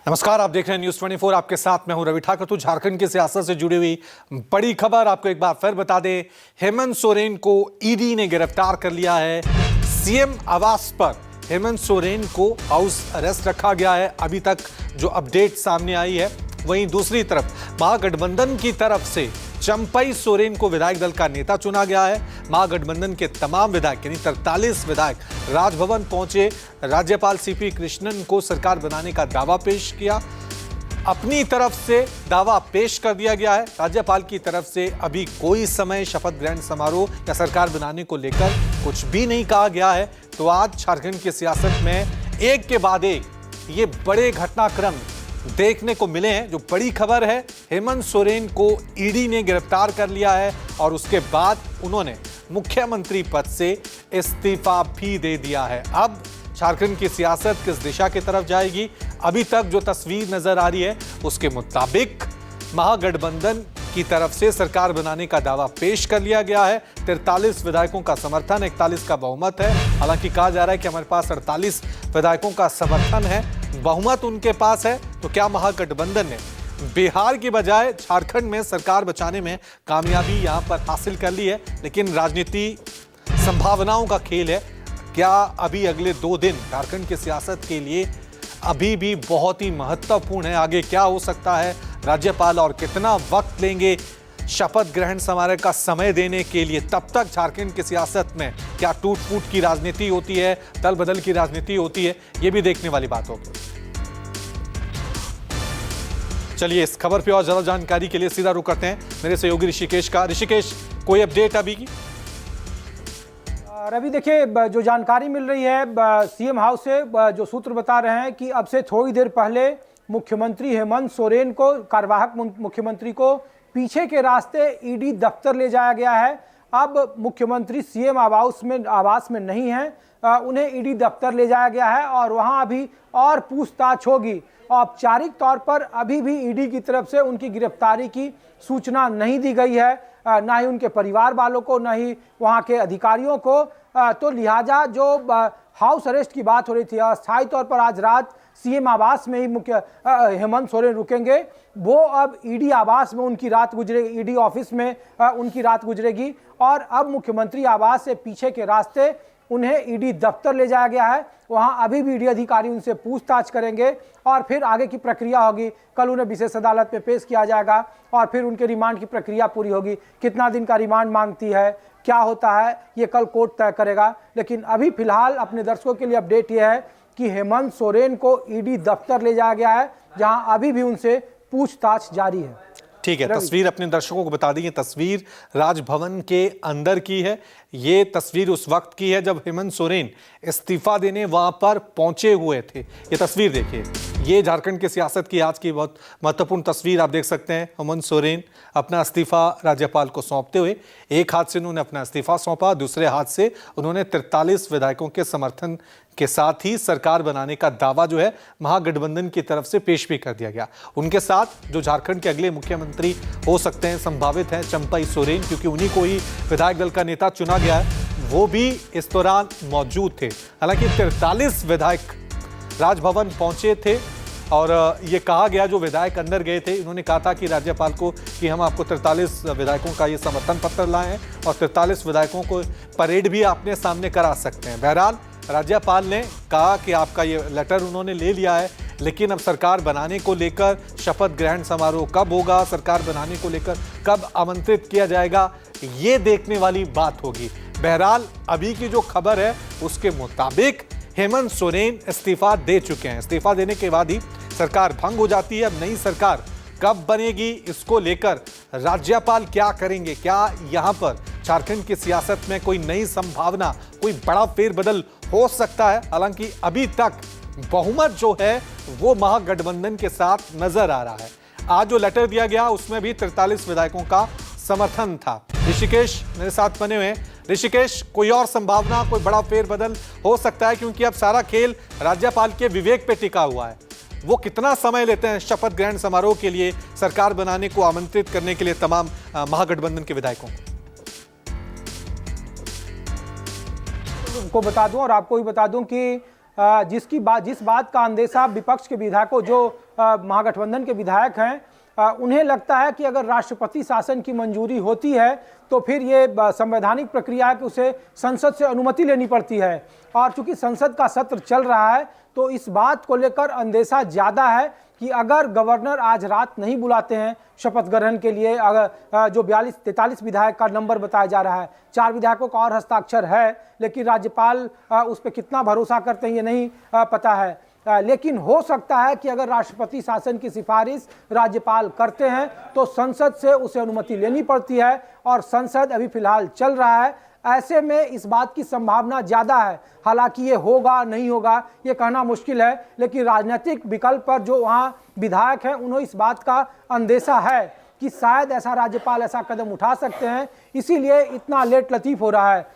नमस्कार, आप देख रहे हैं न्यूज़ 24। आपके साथ मैं हूं रवि ठाकुर। तो झारखंड की सियासत से जुड़ी हुई बड़ी खबर आपको एक बार फिर बता दें। हेमंत सोरेन को ईडी ने गिरफ्तार कर लिया है। सीएम आवास पर हेमंत सोरेन को हाउस अरेस्ट रखा गया है। अभी तक जो अपडेट सामने आई है, वहीं दूसरी तरफ महागठबंधन की तरफ से चंपई सोरेन को विधायक दल का नेता चुना गया है। महागठबंधन के तमाम विधायक यानी 43 विधायक राजभवन पहुंचे, राज्यपाल सीपी कृष्णन को सरकार बनाने का दावा पेश किया। अपनी तरफ से दावा पेश कर दिया गया है। राज्यपाल की तरफ से अभी कोई समय शपथ ग्रहण समारोह या सरकार बनाने को लेकर कुछ भी नहीं कहा गया है। तो आज झारखंड की सियासत में एक के बाद एक ये बड़े घटनाक्रम देखने को मिले हैं। जो बड़ी खबर है, हेमंत सोरेन को ईडी ने गिरफ्तार कर लिया है और उसके बाद उन्होंने मुख्यमंत्री पद से इस्तीफा भी दे दिया है। अब झारखंड की सियासत किस दिशा की तरफ जाएगी? अभी तक जो तस्वीर नजर आ रही है उसके मुताबिक महागठबंधन की तरफ से सरकार बनाने का दावा पेश कर लिया गया है। 43 विधायकों का समर्थन, 41 का बहुमत है। हालांकि कहा जा रहा है कि हमारे पास 48 विधायकों का समर्थन है, बहुमत उनके पास है। तो क्या महागठबंधन ने बिहार की बजाय झारखंड में सरकार बचाने में कामयाबी यहां पर हासिल कर ली है? लेकिन राजनीति संभावनाओं का खेल है। क्या अभी अगले 2 दिन झारखंड की सियासत के लिए अभी भी बहुत ही महत्वपूर्ण है? आगे क्या हो सकता है? राज्यपाल और कितना वक्त लेंगे शपथ ग्रहण समारोह का समय देने के लिए? तब तक झारखंड की सियासत में क्या टूट फूट की राजनीति होती है, दल बदल की राजनीति होती है? ये भी देखने वाली बात होगी। चलिए इस खबर पे और ज्यादा जानकारी के लिए सीधा रुख करते हैं मेरे सहयोगी ऋषिकेश का। ऋषिकेश, कोई अपडेट अभी की? रवि, देखिए, जो जानकारी मिल रही है सीएम हाउस से, जो सूत्र बता रहे हैं कि अब से थोड़ी देर पहले मुख्यमंत्री हेमंत सोरेन को, कार्यवाहक मुख्यमंत्री को पीछे के रास्ते ईडी दफ्तर ले जाया गया है। अब मुख्यमंत्री सीएम आवास में नहीं है, उन्हें ईडी दफ्तर ले जाया गया है और वहां अभी और पूछताछ होगी। औपचारिक तौर पर अभी भी ईडी की तरफ से उनकी गिरफ्तारी की सूचना नहीं दी गई है, ना ही उनके परिवार वालों को, ना ही वहां के अधिकारियों को। तो लिहाजा जो हाउस अरेस्ट की बात हो रही थी, अस्थायी तौर पर आज रात सीएम आवास में ही हेमंत सोरेन रुकेंगे। वो अब ईडी आवास में उनकी रात गुजरेगी, ईडी ऑफिस में उनकी रात गुजरेगी और अब मुख्यमंत्री आवास से पीछे के रास्ते उन्हें ईडी दफ्तर ले जाया गया है। वहां अभी भी ईडी अधिकारी उनसे पूछताछ करेंगे और फिर आगे की प्रक्रिया होगी। कल उन्हें विशेष अदालत में पेश किया जाएगा और फिर उनके रिमांड की प्रक्रिया पूरी होगी। कितना दिन का रिमांड मांगती है, क्या होता है, ये कल कोर्ट तय करेगा। लेकिन अभी फिलहाल अपने दर्शकों के लिए अपडेट यह है कि हेमंत सोरेन को ईडी दफ्तर ले जाया गया है, जहां अभी भी उनसे पूछताछ जारी है। ठीक है, तस्वीर अपने दर्शकों को बता दी। ये तस्वीर राजभवन के अंदर की है। ये तस्वीर उस वक्त की है जब हेमंत सोरेन इस्तीफा देने वहां पर पहुंचे हुए थे। ये तस्वीर देखिए, ये झारखंड की सियासत की आज की बहुत महत्वपूर्ण तस्वीर आप देख सकते हैं। हेमंत सोरेन अपना इस्तीफा राज्यपाल को सौंपते हुए, एक हाथ से उन्होंने अपना इस्तीफा सौंपा, दूसरे हाथ से उन्होंने 43 विधायकों के समर्थन के साथ ही सरकार बनाने का दावा जो है महागठबंधन की तरफ से पेश भी कर दिया गया। उनके साथ जो झारखंड के अगले मुख्यमंत्री हो सकते हैं, संभावित हैं चंपई सोरेन, क्योंकि उन्हीं को ही विधायक दल का नेता चुना गया है, वो भी इस दौरान मौजूद थे। हालांकि 43 विधायक राजभवन पहुंचे थे और ये कहा गया, जो विधायक अंदर गए थे इन्होंने कहा था कि राज्यपाल को कि हम आपको 43 विधायकों का ये समर्थन पत्र लाए हैं और 43 विधायकों को परेड भी अपने सामने करा सकते हैं। बहरहाल राज्यपाल ने कहा कि आपका ये लेटर उन्होंने ले लिया है, लेकिन अब सरकार बनाने को लेकर शपथ ग्रहण समारोह कब होगा, सरकार बनाने को लेकर कब आमंत्रित किया जाएगा, ये देखने वाली बात होगी। बहरहाल अभी की जो खबर है उसके मुताबिक हेमंत सोरेन इस्तीफा दे चुके हैं। इस्तीफा देने के बाद ही सरकार भंग हो जाती है। अब नई सरकार कब बनेगी, इसको लेकर राज्यपाल क्या करेंगे? क्या यहां पर झारखंड की सियासत में कोई नई संभावना, कोई बड़ा फेरबदल हो सकता है? हालांकि अभी तक बहुमत जो है वो महागठबंधन के साथ नजर आ रहा है। आज जो लेटर दिया गया उसमें भी 43 विधायकों का समर्थन था। ऋषिकेश मेरे साथ बने हुए हैं। ऋषिकेश, कोई और संभावना, कोई बड़ा फेरबदल हो सकता है? क्योंकि अब सारा खेल राज्यपाल के विवेक पे टिका हुआ है। वो कितना समय लेते हैं शपथ ग्रहण समारोह के लिए, सरकार बनाने को आमंत्रित करने के लिए तमाम महागठबंधन के विधायकों को बता दूं और आपको भी बता दूं कि जिस बात का अंदेशा विपक्ष के विधायकों जो महागठबंधन के विधायक हैं उन्हें लगता है कि अगर राष्ट्रपति शासन की मंजूरी होती है तो फिर ये संवैधानिक प्रक्रिया है कि उसे संसद से अनुमति लेनी पड़ती है। और चूंकि संसद का सत्र चल रहा है तो इस बात को लेकर अंदेशा ज़्यादा है कि अगर गवर्नर आज रात नहीं बुलाते हैं शपथ ग्रहण के लिए, अगर जो 43 विधायक का नंबर बताया जा रहा है, 4 विधायकों का और हस्ताक्षर है, लेकिन राज्यपाल उस पर कितना भरोसा करते हैं ये नहीं पता है। लेकिन हो सकता है कि अगर राष्ट्रपति शासन की सिफारिश राज्यपाल करते हैं तो संसद से उसे अनुमति लेनी पड़ती है और संसद अभी फिलहाल चल रहा है। ऐसे में इस बात की संभावना ज़्यादा है, हालांकि ये होगा नहीं होगा ये कहना मुश्किल है, लेकिन राजनीतिक विकल्प पर जो वहाँ विधायक हैं उन्हें इस बात का अंदेशा है कि शायद ऐसा राज्यपाल ऐसा कदम उठा सकते हैं, इसीलिए इतना लेट लतीफ़ हो रहा है।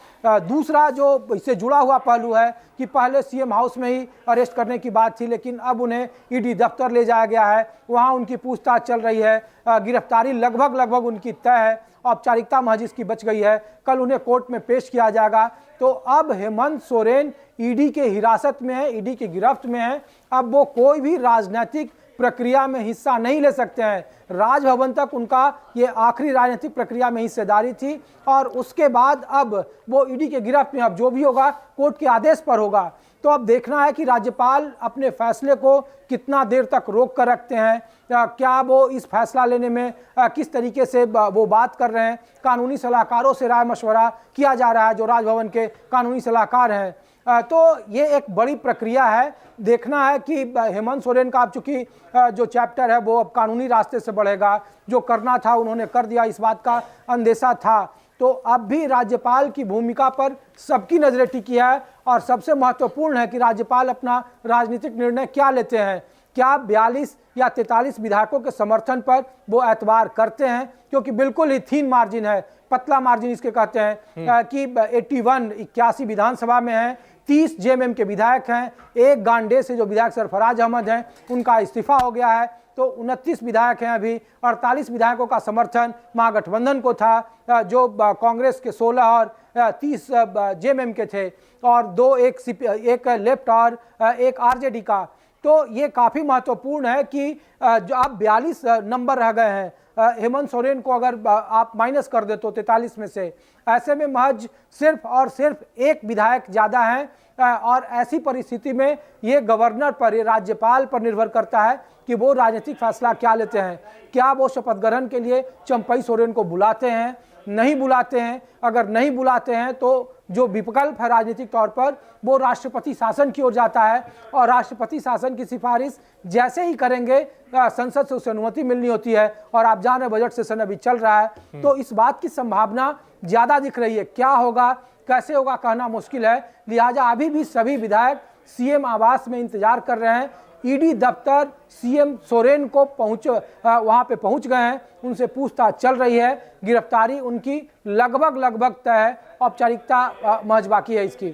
दूसरा जो इससे जुड़ा हुआ पहलू है कि पहले सीएम हाउस में ही अरेस्ट करने की बात थी, लेकिन अब उन्हें ईडी दफ्तर ले जाया गया है, वहां उनकी पूछताछ चल रही है। गिरफ्तारी लगभग उनकी तय है, औपचारिकता महज इसकी बच गई है, कल उन्हें कोर्ट में पेश किया जाएगा। तो अब हेमंत सोरेन ईडी के हिरासत में है, ईडी की गिरफ्त में है, अब वो कोई भी राजनीतिक प्रक्रिया में हिस्सा नहीं ले सकते हैं। राजभवन तक उनका ये आखिरी राजनीतिक प्रक्रिया में हिस्सेदारी थी और उसके बाद अब वो ईडी के गिरफ्त में, अब जो भी होगा कोर्ट के आदेश पर होगा। तो अब देखना है कि राज्यपाल अपने फैसले को कितना देर तक रोक कर रखते हैं, क्या वो इस फैसला लेने में किस तरीके से वो बात कर रहे हैं। कानूनी सलाहकारों से राय मशवरा किया जा रहा है, जो राजभवन के कानूनी सलाहकार हैं। तो ये एक बड़ी प्रक्रिया है, देखना है कि हेमंत सोरेन का अब चूंकि जो चैप्टर है वो अब कानूनी रास्ते से बढ़ेगा, जो करना था उन्होंने कर दिया, इस बात का अंदेशा था। तो अब भी राज्यपाल की भूमिका पर सबकी नजरें टिकी है और सबसे महत्वपूर्ण है कि राज्यपाल अपना राजनीतिक निर्णय क्या लेते हैं, क्या 42 या 43 विधायकों के समर्थन पर वो एतबार करते हैं, क्योंकि बिल्कुल ही थीन मार्जिन है, पतला मार्जिन इसके कहते हैं कि 81 विधानसभा में है, 30 जेएमएम के विधायक हैं, एक गांडे से जो विधायक सरफराज अहमद हैं उनका इस्तीफा हो गया है, तो 29 विधायक हैं अभी, 48 विधायकों का समर्थन महागठबंधन को था, जो कांग्रेस के 16 और 30 जेएमएम के थे, और एक लेफ्ट और एक आरजेडी का। तो ये काफ़ी महत्वपूर्ण है कि जो आप 42 नंबर रह गए हैं, हेमंत सोरेन को अगर आप माइनस कर दे तो 43 में से, ऐसे में महज सिर्फ और सिर्फ एक विधायक ज़्यादा हैं। और ऐसी परिस्थिति में ये गवर्नर पर, ये राज्यपाल पर निर्भर करता है कि वो राजनीतिक फैसला क्या लेते हैं। क्या वो शपथ ग्रहण के लिए चंपई सोरेन को बुलाते हैं, नहीं बुलाते हैं? अगर नहीं बुलाते हैं तो जो विकल्प है राजनीतिक तौर पर वो राष्ट्रपति शासन की ओर जाता है, और राष्ट्रपति शासन की सिफारिश जैसे ही करेंगे संसद से उसे अनुमति मिलनी होती है, और आप जान रहे बजट सेशन अभी चल रहा है, तो इस बात की संभावना ज़्यादा दिख रही है। क्या होगा कैसे होगा कहना मुश्किल है, लिहाजा अभी भी सभी विधायक सीएम आवास में इंतजार कर रहे हैं। ईडी दफ्तर सीएम सोरेन को वहां पे पहुंच गए हैं, उनसे पूछताछ चल रही है, गिरफ्तारी उनकी लगभग तय है, औपचारिकता महज बाकी है इसकी।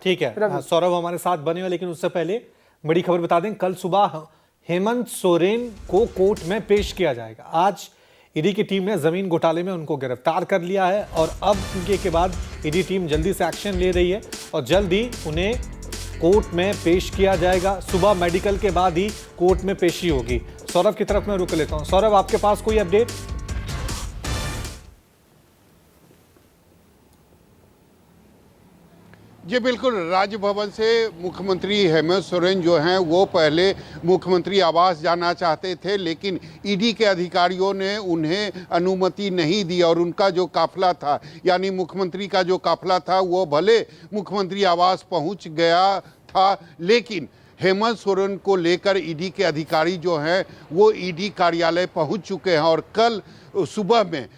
ठीक है, सौरभ हमारे साथ बने हुए, लेकिन उससे पहले बड़ी खबर बता दें, कल सुबह हेमंत सोरेन को कोर्ट में पेश किया जाएगा। आज ईडी की टीम ने जमीन घोटाले में उनको गिरफ्तार कर लिया है और अब उनके के बाद ईडी टीम जल्दी से एक्शन ले रही है और जल्द ही उन्हें कोर्ट में पेश किया जाएगा। सुबह मेडिकल के बाद ही कोर्ट में पेशी होगी। सौरभ की तरफ मैं रुक लेता हूं। सौरभ, आपके पास कोई अपडेट? जी बिल्कुल, राजभवन से मुख्यमंत्री हेमंत सोरेन जो हैं वो पहले मुख्यमंत्री आवास जाना चाहते थे, लेकिन ईडी के अधिकारियों ने उन्हें अनुमति नहीं दी और उनका जो काफिला था, यानी मुख्यमंत्री का जो काफिला था, वो भले मुख्यमंत्री आवास पहुंच गया था, लेकिन हेमंत सोरेन को लेकर ईडी के अधिकारी जो हैं वो ईडी कार्यालय पहुंच चुके हैं और कल सुबह में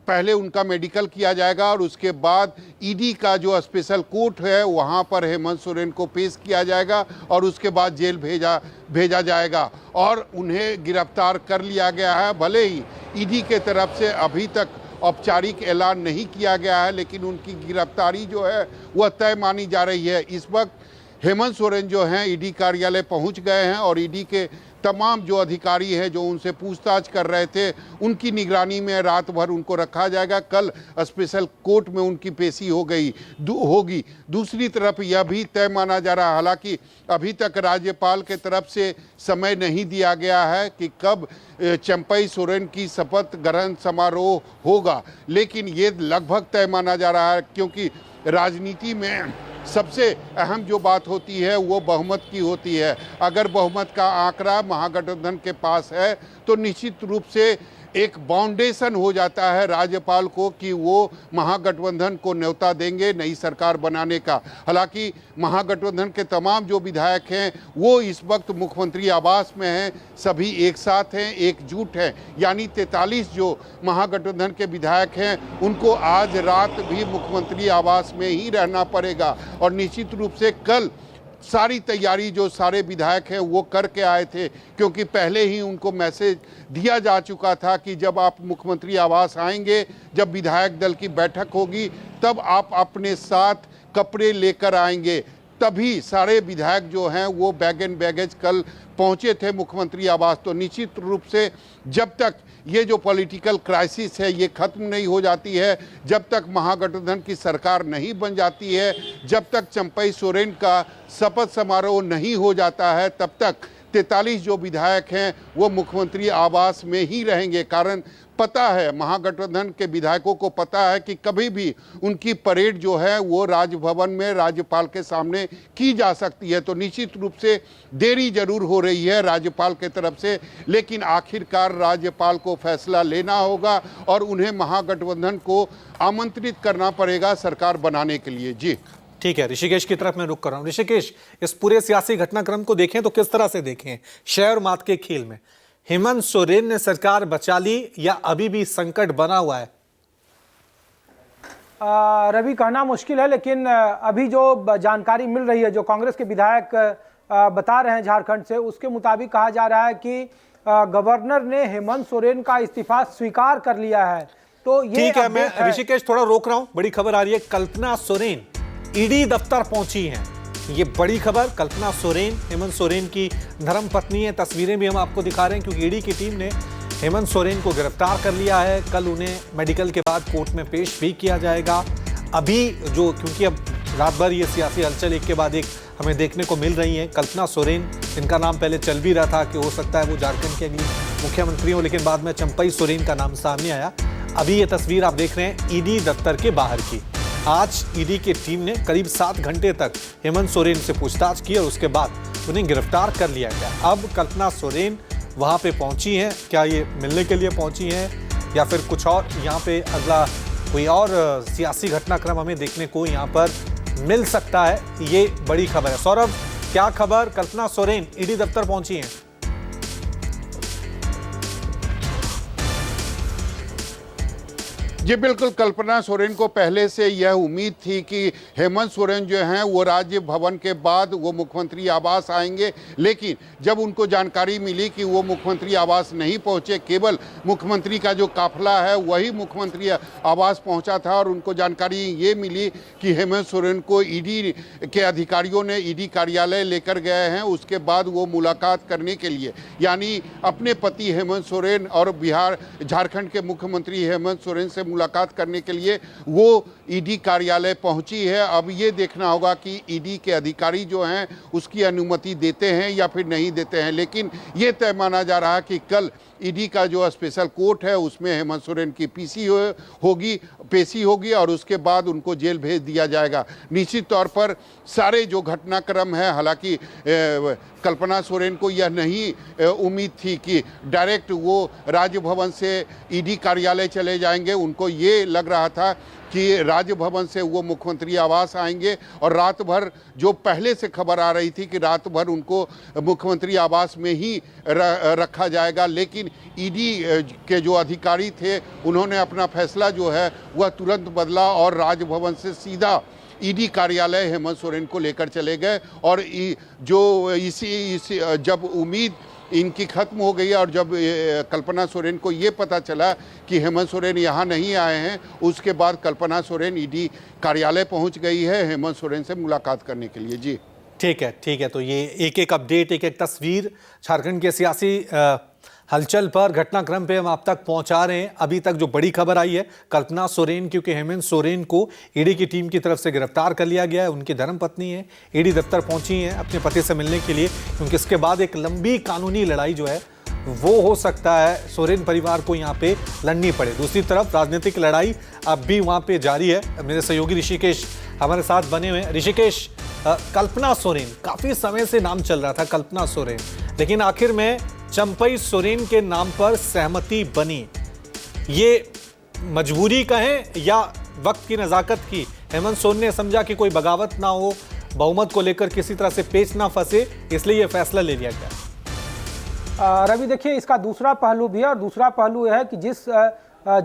पहले उनका मेडिकल किया जाएगा और उसके बाद ईडी का जो स्पेशल कोर्ट है वहां पर हेमंत सोरेन को पेश किया जाएगा और उसके बाद जेल भेजा जाएगा और उन्हें गिरफ्तार कर लिया गया है। भले ही ईडी के तरफ से अभी तक औपचारिक ऐलान नहीं किया गया है, लेकिन उनकी गिरफ्तारी जो है वह तय मानी जा रही है। इस वक्त हेमंत सोरेन जो हैं ईडी कार्यालय पहुंच गए हैं और ईडी के तमाम जो अधिकारी हैं जो उनसे पूछताछ कर रहे थे उनकी निगरानी में रात भर उनको रखा जाएगा। कल स्पेशल कोर्ट में उनकी पेशी होगी। दूसरी तरफ यह भी तय माना जा रहा है, हालांकि अभी तक राज्यपाल के तरफ से समय नहीं दिया गया है कि कब चंपई सोरेन की शपथ ग्रहण समारोह होगा, लेकिन ये लगभग तय माना जा रहा है, क्योंकि राजनीति में सबसे अहम जो बात होती है वो बहुमत की होती है। अगर बहुमत का आंकड़ा महागठबंधन के पास है तो निश्चित रूप से एक बाउंडेशन हो जाता है राज्यपाल को कि वो महागठबंधन को न्योता देंगे नई सरकार बनाने का। हालांकि महागठबंधन के तमाम जो विधायक हैं वो इस वक्त मुख्यमंत्री आवास में हैं, सभी एक साथ हैं, एकजुट हैं, यानी 43 जो महागठबंधन के विधायक हैं उनको आज रात भी मुख्यमंत्री आवास में ही रहना पड़ेगा। और निश्चित रूप से कल सारी तैयारी जो सारे विधायक हैं वो करके आए थे, क्योंकि पहले ही उनको मैसेज दिया जा चुका था कि जब आप मुख्यमंत्री आवास आएंगे, जब विधायक दल की बैठक होगी, तब आप अपने साथ कपड़े लेकर आएंगे। तभी सारे विधायक जो हैं वो बैग एंड बैगेज कल पहुंचे थे मुख्यमंत्री आवास। तो निश्चित रूप से जब तक ये जो पॉलिटिकल क्राइसिस है ये खत्म नहीं हो जाती है, जब तक महागठबंधन की सरकार नहीं बन जाती है, जब तक चंपई सोरेन का शपथ समारोह नहीं हो जाता है, तब तक 43 जो विधायक हैं वो मुख्यमंत्री आवास में ही रहेंगे। कारण पता है, महागठबंधन के विधायकों को पता है कि कभी भी उनकी परेड जो है वो राजभवन में राज्यपाल के सामने की जा सकती है। तो निश्चित रूप से देरी जरूर हो रही है राज्यपाल के तरफ से, लेकिन आखिरकार राज्यपाल को फैसला लेना होगा और उन्हें महागठबंधन को आमंत्रित करना पड़ेगा सरकार बनाने के लिए। जी ठीक है, ऋषिकेश की तरफ मैं रुक कर रहा हूं। ऋषिकेश, इस पूरे सियासी घटनाक्रम को देखें तो किस तरह से देखें? शय और मात के खेल में हेमंत सोरेन ने सरकार बचा ली या अभी भी संकट बना हुआ है? रवि, कहना मुश्किल है, लेकिन अभी जो जानकारी मिल रही है, जो कांग्रेस के विधायक बता रहे हैं झारखंड से, उसके मुताबिक कहा जा रहा है कि गवर्नर ने हेमंत सोरेन का इस्तीफा स्वीकार कर लिया है। तो ये ठीक है, मैं ऋषिकेश थोड़ा रोक रहा हूं। बड़ी खबर आ रही है, कल्पना सोरेन ईडी दफ्तर पहुंची हैं। ये बड़ी खबर, कल्पना सोरेन हेमंत सोरेन की धर्मपत्नी है। तस्वीरें भी हम आपको दिखा रहे हैं, क्योंकि ईडी की टीम ने हेमंत सोरेन को गिरफ्तार कर लिया है। कल उन्हें मेडिकल के बाद कोर्ट में पेश भी किया जाएगा। अभी जो, क्योंकि अब रात भर ये सियासी हलचल एक के बाद एक हमें देखने को मिल रही है। कल्पना सोरेन, इनका नाम पहले चल भी रहा था कि हो सकता है वो झारखंड की अगली मुख्यमंत्री हो, लेकिन बाद में चंपई सोरेन का नाम सामने आया। अभी ये तस्वीर आप देख रहे हैं ईडी दफ्तर के बाहर की। आज ईडी की टीम ने करीब 7 घंटे तक हेमंत सोरेन से पूछताछ की और उसके बाद उन्हें गिरफ्तार कर लिया गया। अब कल्पना सोरेन वहां पे पहुंची हैं। क्या ये मिलने के लिए पहुंची हैं या फिर कुछ और यहाँ पे अगला कोई और सियासी घटनाक्रम हमें देखने को यहाँ पर मिल सकता है? ये बड़ी खबर है। सौरभ, क्या खबर? कल्पना सोरेन ईडी दफ्तर पहुंची हैं। जी बिल्कुल, कल्पना सोरेन को पहले से यह उम्मीद थी कि हेमंत सोरेन जो हैं वो राज्य भवन के बाद वो मुख्यमंत्री आवास आएंगे, लेकिन जब उनको जानकारी मिली कि वो मुख्यमंत्री आवास नहीं पहुंचे, केवल मुख्यमंत्री का जो काफिला है वही मुख्यमंत्री आवास पहुंचा था, और उनको जानकारी ये मिली कि हेमंत सोरेन को ईडी के अधिकारियों ने ईडी कार्यालय लेकर गए हैं। उसके बाद वो मुलाकात करने के लिए, यानी अपने पति हेमंत सोरेन और झारखंड के मुख्यमंत्री हेमंत सोरेन से मुलाकात करने के लिए वो ईडी कार्यालय पहुंची है। अब ये देखना होगा कि ईडी के अधिकारी जो हैं उसकी अनुमति देते हैं या फिर नहीं देते हैं, लेकिन ये तय माना जा रहा है कि कल ईडी का जो स्पेशल कोर्ट है उसमें हेमंत सोरेन की पेशी होगी और उसके बाद उनको जेल भेज दिया जाएगा। निश्चित तौर पर सारे जो घटनाक्रम है, हालांकि कल्पना सोरेन को यह नहीं उम्मीद थी कि डायरेक्ट वो राजभवन से ईडी कार्यालय चले जाएंगे। उनको ये लग रहा था कि राजभवन से वो मुख्यमंत्री आवास आएंगे, और रात भर जो पहले से खबर आ रही थी कि रात भर उनको मुख्यमंत्री आवास में ही रखा जाएगा, लेकिन ईडी के जो अधिकारी थे उन्होंने अपना फैसला जो है वह तुरंत बदला और राजभवन से सीधा ईडी कार्यालय हेमंत सोरेन को लेकर चले गए। और जो जब उम्मीद इनकी खत्म हो गई और जब कल्पना सोरेन को ये पता चला कि हेमंत सोरेन यहाँ नहीं आए हैं, उसके बाद कल्पना सोरेन ईडी कार्यालय पहुँच गई है हेमंत सोरेन से मुलाकात करने के लिए। जी ठीक है। तो ये एक एक अपडेट, एक एक तस्वीर झारखंड के सियासी हलचल पर, घटनाक्रम पे हम आप तक पहुंचा रहे हैं। अभी तक जो बड़ी खबर आई है कल्पना सोरेन, क्योंकि हेमंत सोरेन को ईडी की टीम की तरफ से गिरफ्तार कर लिया गया है। उनकी धर्मपत्नी है, ईडी दफ्तर पहुंची हैं अपने पति से मिलने के लिए, क्योंकि इसके बाद एक लंबी कानूनी लड़ाई जो है वो हो सकता है सोरेन परिवार को यहाँ पे लड़नी पड़े। दूसरी तरफ राजनीतिक लड़ाई अब भी वहाँ पे जारी है। मेरे सहयोगी ऋषिकेश हमारे साथ बने हुए हैं। ऋषिकेश, कल्पना सोरेन, काफी समय से नाम चल रहा था कल्पना सोरेन, लेकिन आखिर में चंपई सोरेन के नाम पर सहमति बनी। ये मजबूरी कहें या वक्त की नज़ाकत की? हेमंत सोरेन ने समझा कि कोई बगावत ना हो, बहुमत को लेकर किसी तरह से पेच ना फंसे, इसलिए यह फैसला ले लिया गया। रवि, देखिए इसका दूसरा पहलू भी है, और दूसरा पहलू यह है कि जिस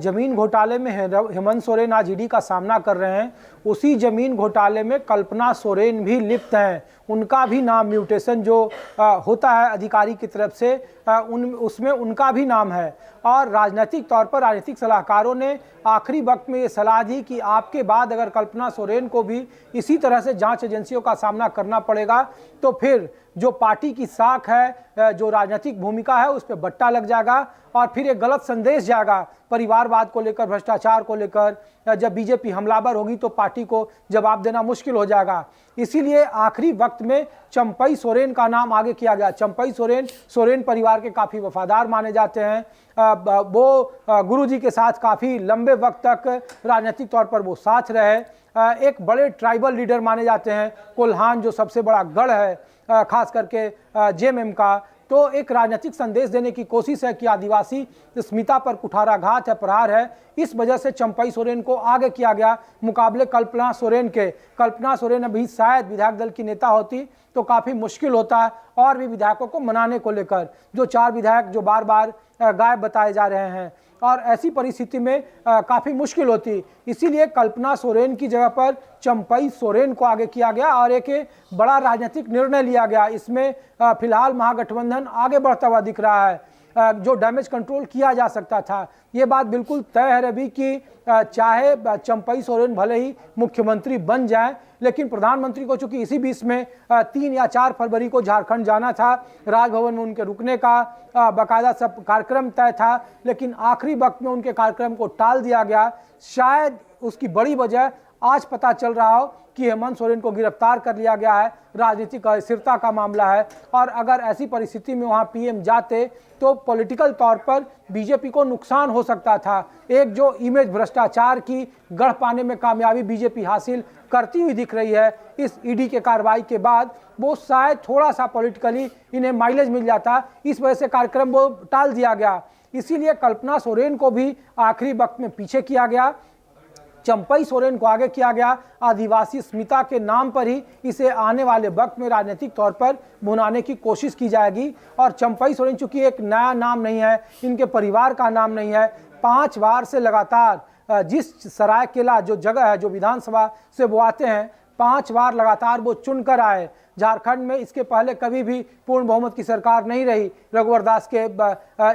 जमीन घोटाले में हेमंत सोरेन आज ईडी का सामना कर रहे हैं, उसी जमीन घोटाले में कल्पना सोरेन भी लिप्त हैं। उनका भी नाम म्यूटेशन जो होता है अधिकारी की तरफ से, उसमें उनका भी नाम है। और राजनीतिक तौर पर राजनीतिक सलाहकारों ने आखिरी वक्त में ये सलाह दी कि आपके बाद अगर कल्पना सोरेन को भी इसी तरह से जांच एजेंसियों का सामना करना पड़ेगा तो फिर जो पार्टी की साख है, जो राजनीतिक भूमिका है, उस पर बट्टा लग जाएगा और फिर एक गलत संदेश जाएगा परिवारवाद को लेकर, भ्रष्टाचार को लेकर। जब बीजेपी हमलावर होगी तो पार्टी को जवाब देना मुश्किल हो जाएगा। इसीलिए आखिरी वक्त में चंपई सोरेन का नाम आगे किया गया। चंपई सोरेन परिवार के काफ़ी वफादार माने जाते हैं। वो गुरुजी के साथ काफ़ी लंबे वक्त तक राजनीतिक तौर पर वो साथ रहे। एक बड़े ट्राइबल लीडर माने जाते हैं। कोल्हान जो सबसे बड़ा गढ़ है, खास करके जेएमएम का, तो एक राजनीतिक संदेश देने की कोशिश है कि आदिवासी अस्मिता पर कुठाराघात है, प्रहार है। इस वजह से चंपई सोरेन को आगे किया गया मुकाबले कल्पना सोरेन के। कल्पना सोरेन अभी शायद विधायक दल की नेता होती तो काफ़ी मुश्किल होता है और भी विधायकों को मनाने को लेकर, जो 4 विधायक जो बार बार गायब बताए जा रहे हैं, और ऐसी परिस्थिति में काफ़ी मुश्किल होती। इसीलिए कल्पना सोरेन की जगह पर चंपई सोरेन को आगे किया गया और एक बड़ा राजनीतिक निर्णय लिया गया। इसमें फिलहाल महागठबंधन आगे बढ़ता हुआ दिख रहा है। जो डैमेज कंट्रोल किया जा सकता था, ये बात बिल्कुल तय है रवि कि चाहे चंपई सोरेन भले ही मुख्यमंत्री बन जाए, लेकिन प्रधानमंत्री को चूंकि इसी बीच में 3 या 4 फरवरी को झारखंड जाना था, राजभवन में उनके रुकने का बाकायदा सब कार्यक्रम तय था, लेकिन आखिरी वक्त में उनके कार्यक्रम को टाल दिया गया। शायद उसकी बड़ी वजह आज पता चल रहा हो कि हेमंत सोरेन को गिरफ्तार कर लिया गया है, राजनीतिक अस्थिरता का मामला है। और अगर ऐसी परिस्थिति में वहां पीएम जाते तो पॉलिटिकल तौर पर बीजेपी को नुकसान हो सकता था। एक जो इमेज भ्रष्टाचार की गढ़ पाने में कामयाबी बीजेपी हासिल करती हुई दिख रही है इस ईडी के कार्रवाई के बाद, वो शायद थोड़ा सा पॉलिटिकली इन्हें माइलेज मिल जाता। इस वजह से कार्यक्रम वो टाल दिया गया। इसीलिए कल्पना सोरेन को भी आखिरी वक्त में पीछे किया गया, चंपई सोरेन को आगे किया गया। आदिवासी अस्मिता के नाम पर ही इसे आने वाले वक्त में राजनीतिक तौर पर भुनाने की कोशिश की जाएगी। और चंपई सोरेन चूंकि एक नया नाम नहीं है, इनके परिवार का नाम नहीं है, 5 बार से लगातार जिस सरायकेला जो जगह है, जो विधानसभा से वो आते हैं, 5 बार लगातार वो चुनकर आए। झारखंड में इसके पहले कभी भी पूर्ण बहुमत की सरकार नहीं रही, रघुवर दास के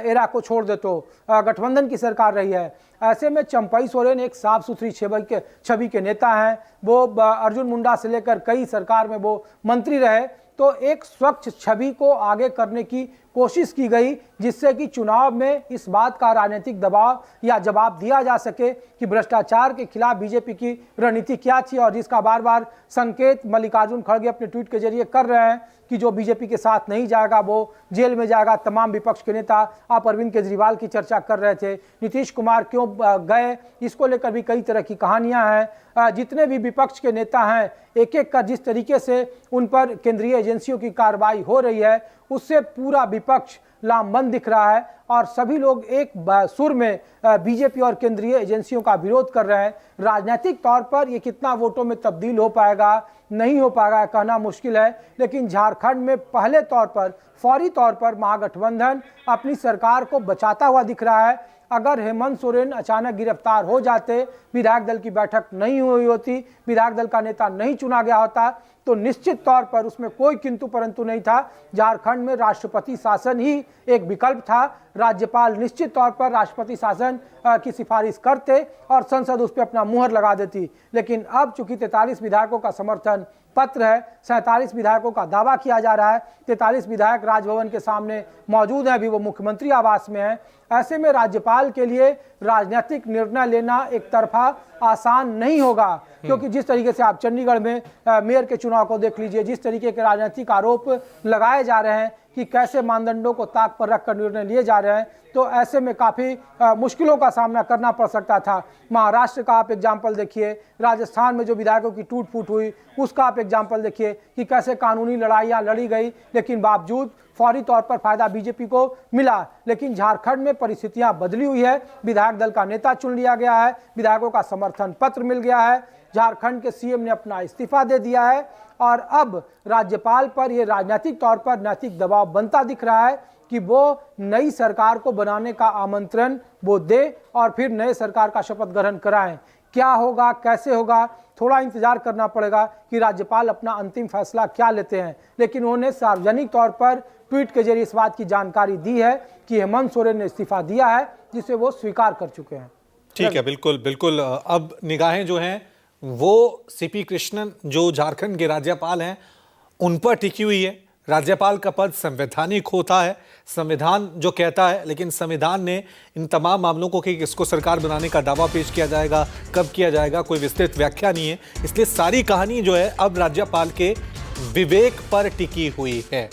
एरा को छोड़ दे तो गठबंधन की सरकार रही है। ऐसे में चंपई सोरेन एक साफ सुथरी छवि के नेता हैं। वो अर्जुन मुंडा से लेकर कई सरकार में वो मंत्री रहे, तो एक स्वच्छ छवि को आगे करने की कोशिश की गई, जिससे कि चुनाव में इस बात का राजनीतिक दबाव या जवाब दिया जा सके कि भ्रष्टाचार के खिलाफ बीजेपी की रणनीति क्या थी, और जिसका बार बार संकेत मल्लिकार्जुन खड़गे अपने ट्वीट के जरिए कर रहे हैं कि जो बीजेपी के साथ नहीं जाएगा वो जेल में जाएगा। तमाम विपक्ष के नेता आप अरविंद केजरीवाल की चर्चा कर रहे थे, नीतीश कुमार क्यों गए, इसको लेकर भी कई तरह की कहानियां हैं। जितने भी विपक्ष के नेता हैं, एक एक का जिस तरीके से उन पर केंद्रीय एजेंसियों की कार्रवाई हो रही है, उससे पूरा विपक्ष लामबंद दिख रहा है और सभी लोग एक सुर में बीजेपी और केंद्रीय एजेंसियों का विरोध कर रहे हैं। राजनीतिक तौर पर ये कितना वोटों में तब्दील हो पाएगा, नहीं हो पाएगा, कहना मुश्किल है। लेकिन झारखंड में पहले तौर पर, फौरी तौर पर महागठबंधन अपनी सरकार को बचाता हुआ दिख रहा है। अगर हेमंत सोरेन अचानक गिरफ्तार हो जाते, विधायक दल की बैठक नहीं हुई होती, विधायक दल का नेता नहीं चुना गया होता, तो निश्चित तौर पर उसमें कोई किंतु परंतु नहीं था। झारखंड में राष्ट्रपति शासन ही एक विकल्प था। राज्यपाल निश्चित तौर पर राष्ट्रपति शासन की सिफारिश करते और संसद उस पर अपना मुहर लगा देती। लेकिन अब चूंकि 43 विधायकों का समर्थन पत्र है। 47 विधायकों का दावा किया जा रहा है। 43 विधायक राजभवन के सामने मौजूद हैं, अभी वो मुख्यमंत्री आवास में हैं। ऐसे में राज्यपाल के लिए राजनीतिक निर्णय लेना एक तरफा आसान नहीं होगा, क्योंकि जिस तरीके से आप चंडीगढ़ में मेयर के चुनाव को देख लीजिए, जिस तरीके के राजनीतिक आरोप लगाए जा रहे हैं कि कैसे मानदंडों को ताक पर रखकर निर्णय लिए जा रहे हैं, तो ऐसे में काफ़ी मुश्किलों का सामना करना पड़ सकता था। महाराष्ट्र का आप एग्जाम्पल देखिए, राजस्थान में जो विधायकों की टूट फूट हुई उसका आप एग्जाम्पल देखिए कि कैसे कानूनी लड़ाइयाँ लड़ी गई, लेकिन बावजूद फौरी तौर पर फायदा बीजेपी को मिला। लेकिन झारखंड में परिस्थितियां बदली हुई है, विधायक दल का नेता चुन लिया गया है, विधायकों का समर्थन पत्र मिल गया है, झारखंड के सीएम ने अपना इस्तीफा दे दिया है और अब राज्यपाल पर यह राजनीतिक तौर पर नैतिक दबाव बनता दिख रहा है कि वो नई सरकार को बनाने का आमंत्रण वो दे और फिर नए सरकार का शपथ ग्रहण कराएं। क्या होगा, कैसे होगा, थोड़ा इंतजार करना पड़ेगा कि राज्यपाल अपना अंतिम फैसला क्या लेते हैं। लेकिन उन्होंने सार्वजनिक तौर पर ट्वीट के जरिए इस बात की जानकारी दी है कि हेमंत सोरेन ने इस्तीफा दिया है, जिसे वो स्वीकार कर चुके हैं। ठीक है, बिल्कुल बिल्कुल। अब निगाहें जो हैं वो सीपी कृष्णन जो झारखंड के राज्यपाल हैं उन पर टिकी हुई है। राज्यपाल का पद संवैधानिक होता है, संविधान जो कहता है, लेकिन संविधान ने इन तमाम मामलों को कि किसको सरकार बनाने का दावा पेश किया जाएगा, कब किया जाएगा, कोई विस्तृत व्याख्या नहीं है। इसलिए सारी कहानी जो है अब राज्यपाल के विवेक पर टिकी हुई है।